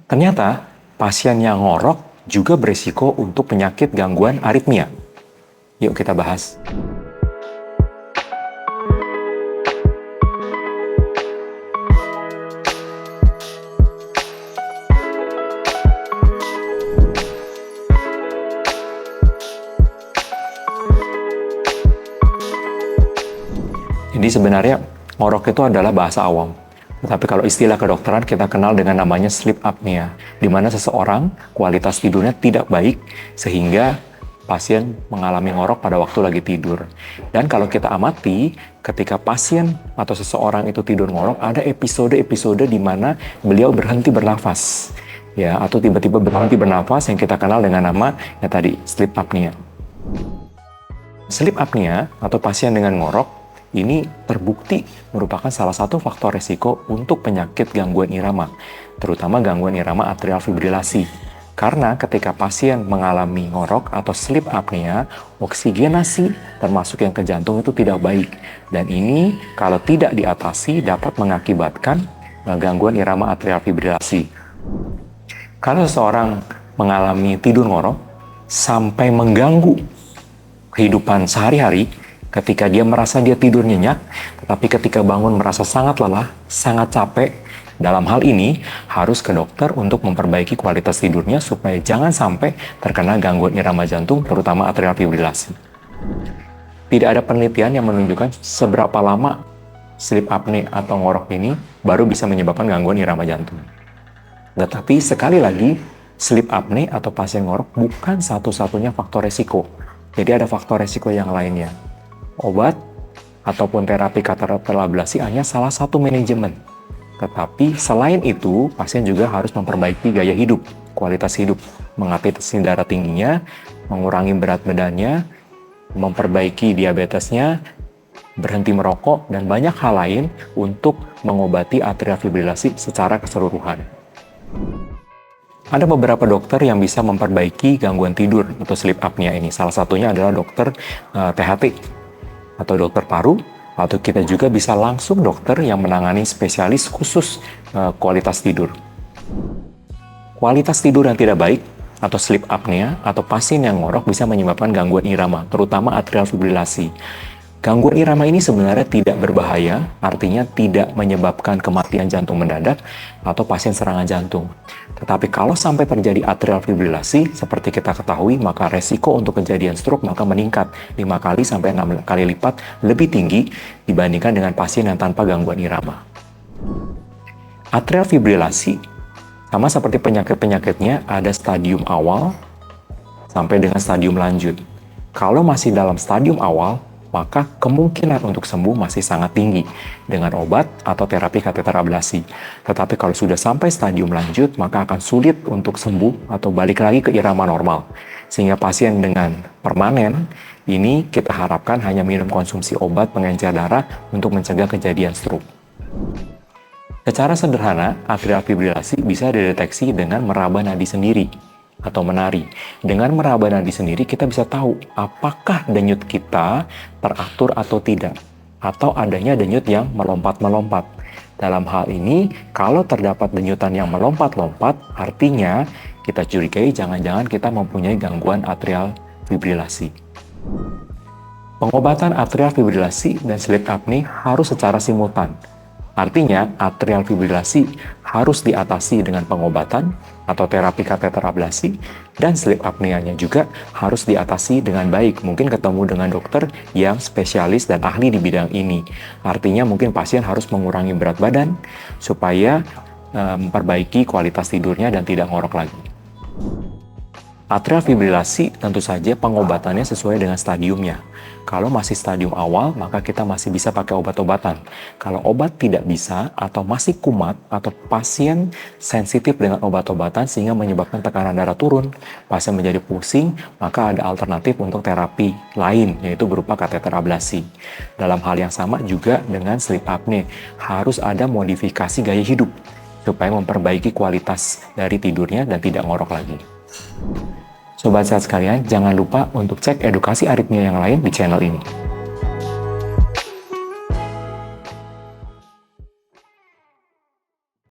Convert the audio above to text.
Ternyata, pasien yang ngorok juga berisiko untuk penyakit gangguan aritmia. Yuk kita bahas. Jadi sebenarnya ngorok itu adalah bahasa awam. Tetapi kalau istilah kedokteran kita kenal dengan namanya sleep apnea, di mana seseorang kualitas tidurnya tidak baik sehingga pasien mengalami ngorok pada waktu lagi tidur. Dan kalau kita amati, ketika pasien atau seseorang itu tidur ngorok, ada episode-episode di mana beliau berhenti bernafas, ya, atau tiba-tiba berhenti bernafas yang kita kenal dengan nama ya tadi sleep apnea. Sleep apnea atau pasien dengan ngorok ini terbukti merupakan salah satu faktor resiko untuk penyakit gangguan irama, terutama gangguan irama atrial fibrilasi. Karena ketika pasien mengalami ngorok atau sleep apnea, oksigenasi termasuk yang ke jantung itu tidak baik. Dan ini kalau tidak diatasi dapat mengakibatkan gangguan irama atrial fibrilasi. Kalau seseorang mengalami tidur ngorok sampai mengganggu kehidupan sehari-hari, ketika dia merasa dia tidur nyenyak, tetapi ketika bangun merasa sangat lelah, sangat capek, dalam hal ini harus ke dokter untuk memperbaiki kualitas tidurnya supaya jangan sampai terkena gangguan irama jantung, terutama atrial fibrilasi. Tidak ada penelitian yang menunjukkan seberapa lama sleep apnea atau ngorok ini baru bisa menyebabkan gangguan irama jantung. Tetapi sekali lagi, sleep apnea atau pasien ngorok bukan satu-satunya faktor resiko. Jadi ada faktor resiko yang lainnya. Obat ataupun terapi katarak ablasi hanya salah satu manajemen. Tetapi selain itu, pasien juga harus memperbaiki gaya hidup, kualitas hidup, mengatasi darah tingginya, mengurangi berat badannya, memperbaiki diabetesnya, berhenti merokok, dan banyak hal lain untuk mengobati atrial fibrilasi secara keseluruhan. Ada beberapa dokter yang bisa memperbaiki gangguan tidur atau sleep apnea ini. Salah satunya adalah dokter THT atau dokter paru, atau kita juga bisa langsung dokter yang menangani spesialis khusus kualitas tidur. Kualitas tidur yang tidak baik atau sleep apnea atau pasien yang ngorok bisa menyebabkan gangguan irama, terutama atrial fibrilasi. Gangguan irama ini sebenarnya tidak berbahaya, artinya tidak menyebabkan kematian jantung mendadak atau pasien serangan jantung. Tetapi kalau sampai terjadi atrial fibrilasi, seperti kita ketahui, maka resiko untuk kejadian stroke maka meningkat 5 kali sampai 6 kali lipat lebih tinggi dibandingkan dengan pasien yang tanpa gangguan irama. Atrial fibrilasi sama seperti penyakit-penyakitnya ada stadium awal sampai dengan stadium lanjut. Kalau masih dalam stadium awal, maka kemungkinan untuk sembuh masih sangat tinggi dengan obat atau terapi kateter ablasi. Tetapi kalau sudah sampai stadium lanjut, maka akan sulit untuk sembuh atau balik lagi ke irama normal. Sehingga pasien dengan permanen, ini kita harapkan hanya minum konsumsi obat pengencer darah untuk mencegah kejadian stroke. Secara sederhana, atrial fibrilasi bisa dideteksi dengan meraba nadi sendiri atau menari. Dengan meraba nadi sendiri kita bisa tahu apakah denyut kita teratur atau tidak, atau adanya denyut yang melompat-melompat. Dalam hal ini, kalau terdapat denyutan yang melompat-lompat, artinya kita curigai jangan-jangan kita mempunyai gangguan atrial fibrilasi. Pengobatan atrial fibrilasi dan sleep apnea harus secara simultan. Artinya, atrial fibrilasi harus diatasi dengan pengobatan atau terapi kateter ablasi, dan sleep apneanya juga harus diatasi dengan baik. Mungkin ketemu dengan dokter yang spesialis dan ahli di bidang ini. Artinya mungkin pasien harus mengurangi berat badan supaya memperbaiki kualitas tidurnya dan tidak ngorok lagi. Atrial fibrilasi tentu saja pengobatannya sesuai dengan stadiumnya. Kalau masih stadium awal, maka kita masih bisa pakai obat-obatan. Kalau obat tidak bisa atau masih kumat atau pasien sensitif dengan obat-obatan sehingga menyebabkan tekanan darah turun, pasien menjadi pusing, maka ada alternatif untuk terapi lain, yaitu berupa kateter ablasi. Dalam hal yang sama juga dengan sleep apnea, harus ada modifikasi gaya hidup supaya memperbaiki kualitas dari tidurnya dan tidak ngorok lagi. Sobat sehat sekalian, jangan lupa untuk cek edukasi aritmia yang lain di channel ini.